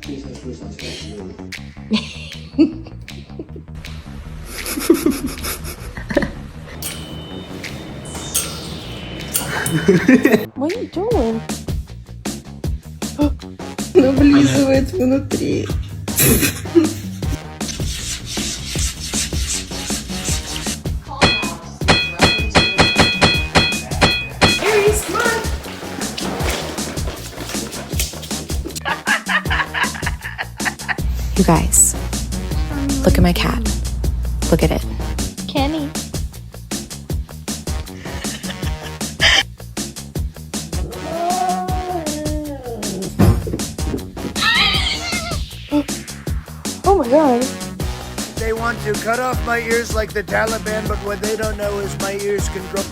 What are you doing? Оно облизывает внутри. You guys, look at my cat. Look at it. Kenny. Oh my god. They want to cut off my ears like the Taliban, but what they don't know is my ears can grow.